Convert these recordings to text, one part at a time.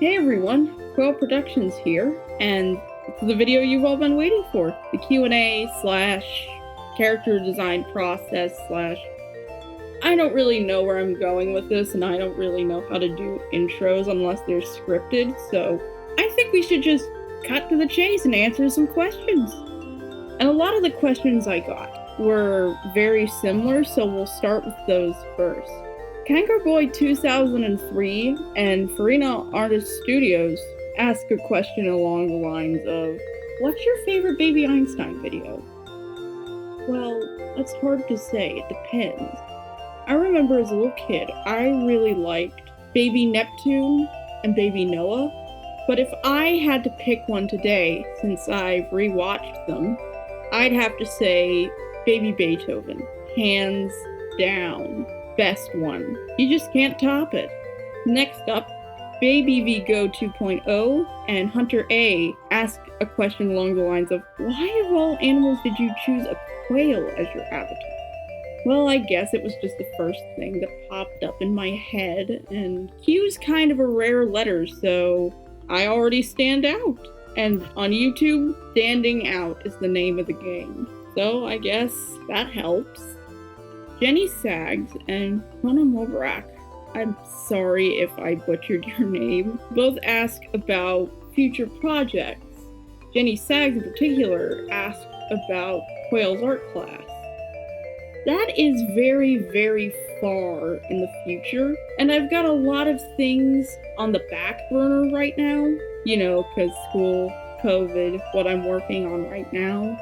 Hey everyone, Quail Productions here, and it's the video you've all been waiting for. The Q&A / character design process / I don't really know where I'm going with this, and I don't really know how to do intros unless they're scripted, so I think we should just cut to the chase and answer some questions. And a lot of the questions I got were very similar, so we'll start with those first. Kangarboy 2003 and Farina Artist Studios ask a question along the lines of, what's your favorite Baby Einstein video? Well, that's hard to say, it depends. I remember as a little kid, I really liked Baby Neptune and Baby Noah, but if I had to pick one today, since I've rewatched them, I'd have to say Baby Beethoven, hands down. Best one. You just can't top it. Next up, Baby Vigo 2.0 and Hunter A ask a question along the lines of, why of all animals did you choose a quail as your avatar? Well, I guess it was just the first thing that popped up in my head, and Q's kind of a rare letter, so I already stand out. And on YouTube, standing out is the name of the game. So I guess that helps. Jenny Sags and Hannah Mobrak, I'm sorry if I butchered your name, both ask about future projects. Jenny Sags in particular asked about Quail's art class. That is very, very far in the future, and I've got a lot of things on the back burner right now, because school, COVID, what I'm working on right now.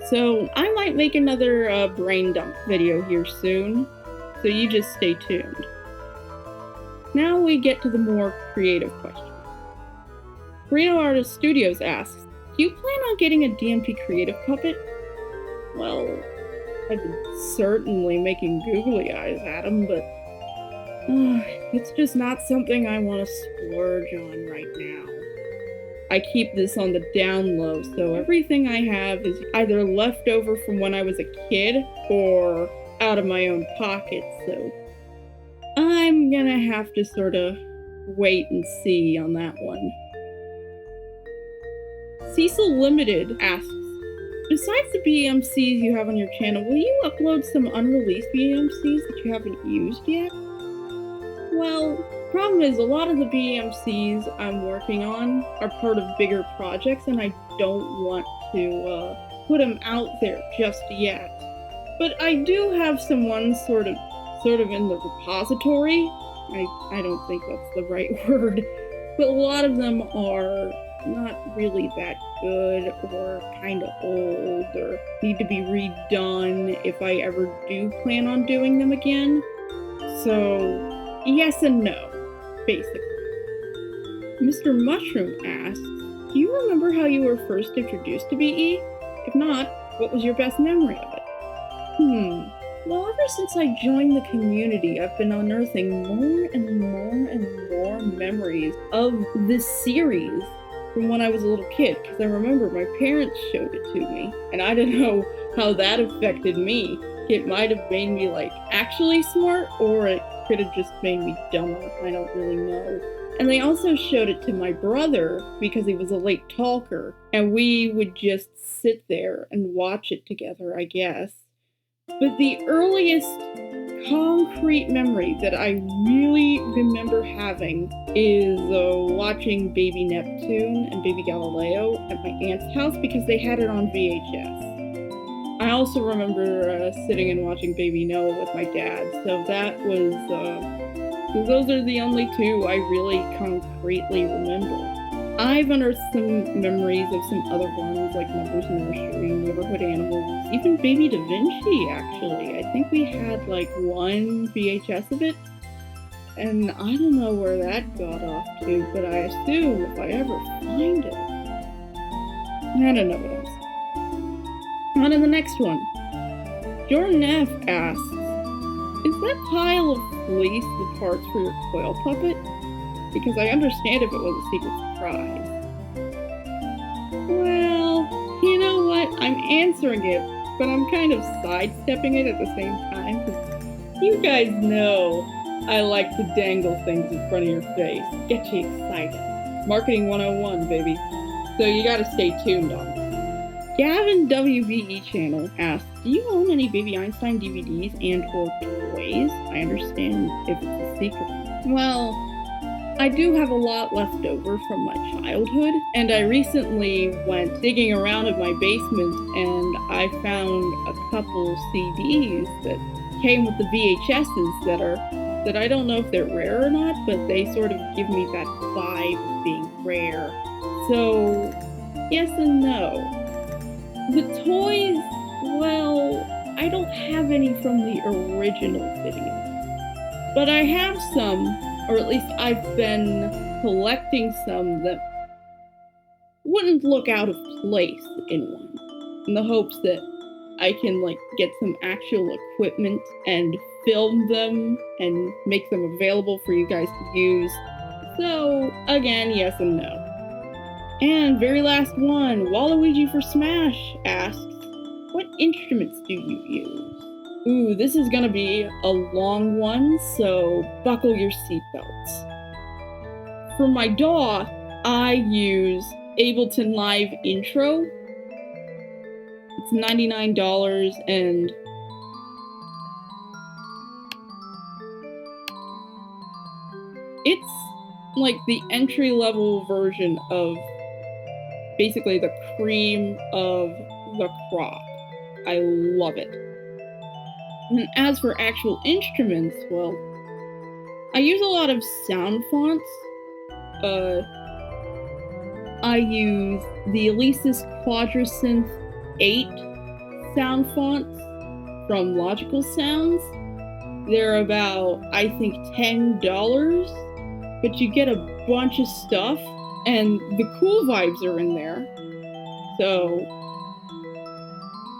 So I might make another brain dump video here soon, so you just stay tuned. Now we get to the more creative questions. Real Artist Studios asks, do you plan on getting a DMP creative puppet? Well, I've been certainly making googly eyes at him, but it's just not something I want to splurge on right now. I keep this on the down low, so everything I have is either left over from when I was a kid or out of my own pocket, so I'm gonna have to sort of wait and see on that one. Cecil Limited asks, besides the BMCs you have on your channel, will you upload some unreleased BMCs that you haven't used yet? Well, problem is, a lot of the BMCs I'm working on are part of bigger projects, and I don't want to put them out there just yet. But I do have some ones sort of in the repository. I don't think that's the right word, but a lot of them are not really that good, or kind of old, or need to be redone if I ever do plan on doing them again. So yes and no, basically. Mr. Mushroom asks, do you remember how you were first introduced to BE? If not, what was your best memory of it? Well, ever since I joined the community, I've been unearthing more and more and more memories of this series from when I was a little kid, because I remember my parents showed it to me, and I don't know how that affected me. It might have made me, actually smart, or it could have just made me dumber. I don't really know. And they also showed it to my brother because he was a late talker, and we would just sit there and watch it together, I guess. But the earliest concrete memory that I really remember having is watching Baby Neptune and Baby Galileo at my aunt's house because they had it on VHS. I also remember sitting and watching Baby Noah with my dad, so that was, those are the only two I really concretely remember. I've unearthed some memories of some other ones, like Mother's Nursery, Neighborhood Animals, even Baby Da Vinci, actually. I think we had, one VHS of it, and I don't know where that got off to, but I assume if I ever find it. I don't know what else. On to the next one. Jordan F. asks, is that pile of fleece the parts for your Quail puppet? Because I understand if it was a secret surprise. Well, you know what? I'm answering it, but I'm kind of sidestepping it at the same time, because you guys know I like to dangle things in front of your face. Get you excited. Marketing 101, baby. So you gotta stay tuned on this. Gavin WBE channel asks, do you own any Baby Einstein DVDs and or toys? I understand if it's a secret. Well, I do have a lot left over from my childhood, and I recently went digging around in my basement and I found a couple CDs that came with the VHSs that I don't know if they're rare or not, but they sort of give me that vibe of being rare. So, yes and no. The toys, well, I don't have any from the original video, but I have some, or at least I've been collecting some that wouldn't look out of place in one, in the hopes that I can get some actual equipment and film them and make them available for you guys to use. So again, yes and no. And very last one, Waluigi for Smash asks, what instruments do you use? Ooh, this is gonna be a long one, so buckle your seatbelts. For my DAW, I use Ableton Live Intro. It's $99 and it's like the entry-level version of basically the cream of the crop. I love it. And as for actual instruments, well, I use a lot of sound fonts. I use the Alesis Quadrasynth 8 sound fonts from Logical Sounds. They're about, I think, $10, but you get a bunch of stuff, and the cool vibes are in there. So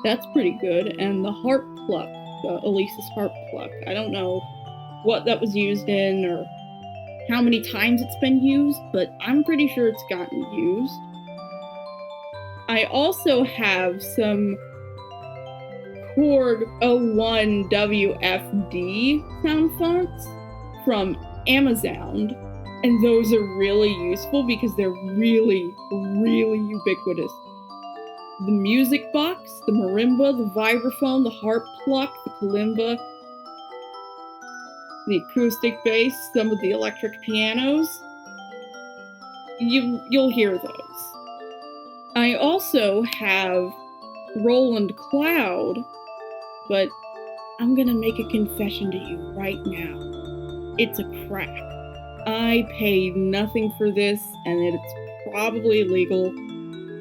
that's pretty good. And the harp pluck, the Alesis harp pluck, I don't know what that was used in or how many times it's been used, but I'm pretty sure it's gotten used. I also have some Korg 01 WFD sound fonts from Amazon, and those are really useful because they're really, really ubiquitous. The music box, the marimba, the vibraphone, the harp pluck, the kalimba, the acoustic bass, some of the electric pianos. You'll hear those. I also have Roland Cloud, but I'm gonna make a confession to you right now. It's a crack. I paid nothing for this, and it's probably illegal,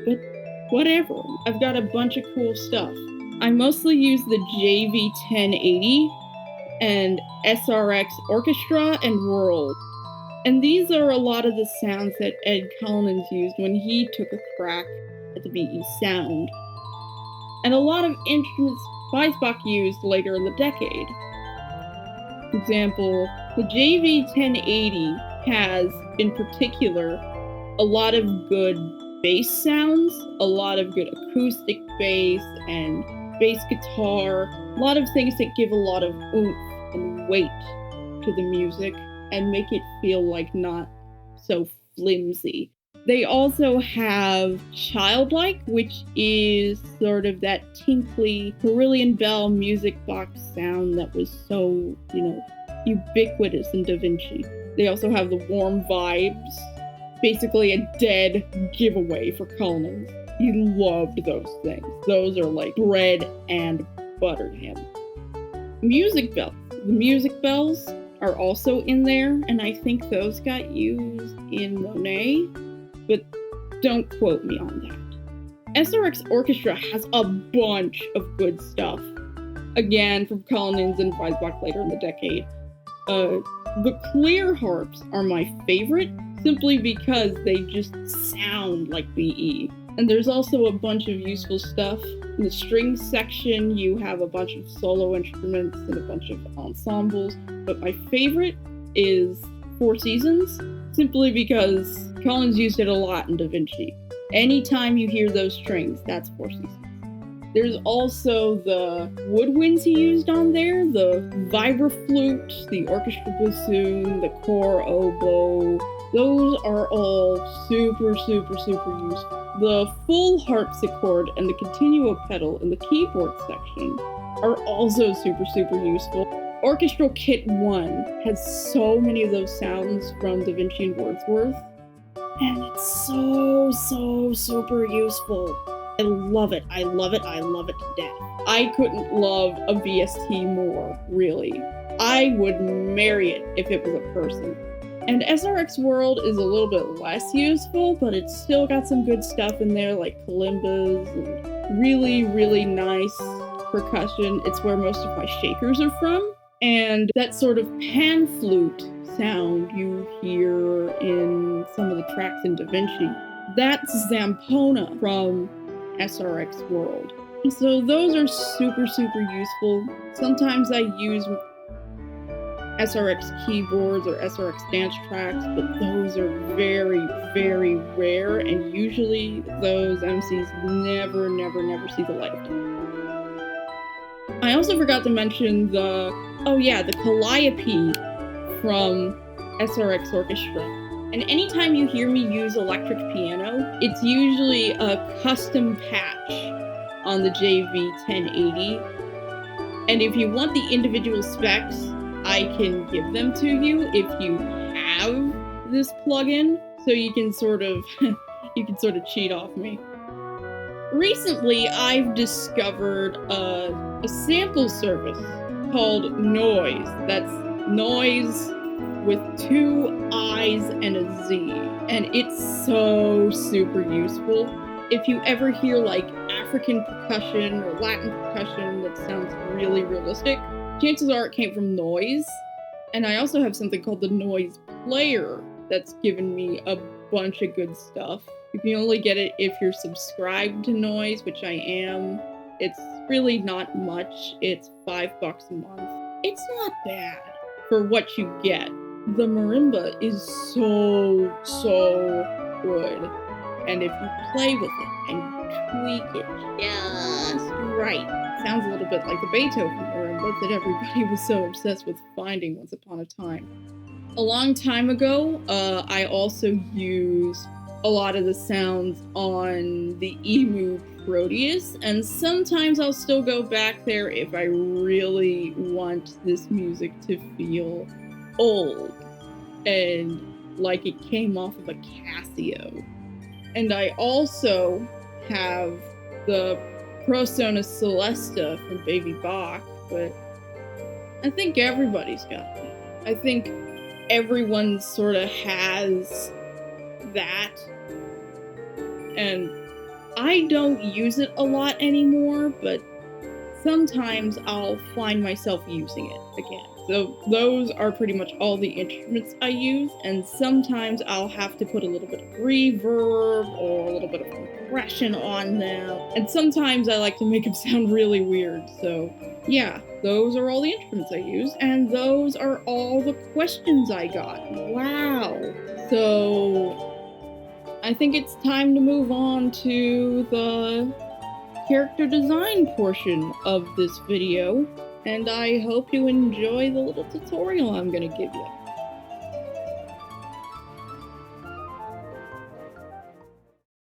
but whatever. I've got a bunch of cool stuff. I mostly use the JV1080 and SRX Orchestra and World. And these are a lot of the sounds that Ed Collins used when he took a crack at the BE sound. And a lot of instruments Weisbach used later in the decade. For example, the JV1080 has, in particular, a lot of good bass sounds, a lot of good acoustic bass and bass guitar, a lot of things that give a lot of oomph and weight to the music and make it feel like not so flimsy. They also have Childlike, which is sort of that tinkly Carillion Bell music box sound that was so, ubiquitous in Da Vinci. They also have the Warm Vibes, basically a dead giveaway for Collins. He loved those things. Those are like bread and butter to him. Music bells. The music bells are also in there, and I think those got used in Monet, but don't quote me on that. SRX Orchestra has a bunch of good stuff. Again, from Collins and Weisbach later in the decade. The clear harps are my favorite, simply because they just sound like BE. And there's also a bunch of useful stuff. In the string section, you have a bunch of solo instruments and a bunch of ensembles. But my favorite is Four Seasons, simply because Collins used it a lot in Da Vinci. Anytime you hear those strings, that's Four Seasons. There's also the woodwinds he used on there, the vibraflute, the orchestra bassoon, the cor oboe. Those are all super useful. The full harpsichord and the continuo pedal in the keyboard section are also super useful. Orchestral Kit 1 has so many of those sounds from Da Vinci and Wordsworth, and it's so super useful. I love it. I love it to death. I couldn't love a VST more, really. I would marry it if it was a person. And SRX World is a little bit less useful, but it's still got some good stuff in there, like kalimbas and really nice percussion. It's where most of my shakers are from. And that sort of pan flute sound you hear in some of the tracks in Da Vinci, that's Zampona from SRX World. So those are super useful. Sometimes I use SRX keyboards or SRX dance tracks, but those are very rare, and usually those MCs never see the light of day. I also forgot to mention the calliope from SRX Orchestra. And anytime you hear me use electric piano, it's usually a custom patch on the JV 1080. And if you want the individual specs, I can give them to you if you have this plugin, so you can sort of cheat off me. Recently, I've discovered a sample service called Noise. That's Noise with 2 I's and a Z, and it's so super useful. If you ever hear like African percussion or Latin percussion that sounds really realistic, chances are it came from Noise. And I also have something called the Noise Player that's given me a bunch of good stuff. You can only get it if you're subscribed to Noise, which I am. It's really not much. It's $5 a month. It's not bad for what you get. The marimba is so good. And if you play with it and tweak it just right, it sounds a little bit like the Beethoven marimba that everybody was so obsessed with finding once upon a time. A long time ago, I also used a lot of the sounds on the Emu Proteus, and sometimes I'll still go back there if I really want this music to feel old and like it came off of a Casio. And I also have the Prosona Celesta from Baby Bach, but I think everybody's got that. I think everyone sort of has that, and I don't use it a lot anymore, but sometimes I'll find myself using it again. So those are pretty much all the instruments I use, and sometimes I'll have to put a little bit of reverb or a little bit of compression on them, and sometimes I like to make them sound really weird. So yeah, those are all the instruments I use, and those are all the questions I got. Wow. So I think it's time to move on to the character design portion of this video, and I hope you enjoy the little tutorial I'm going to give you.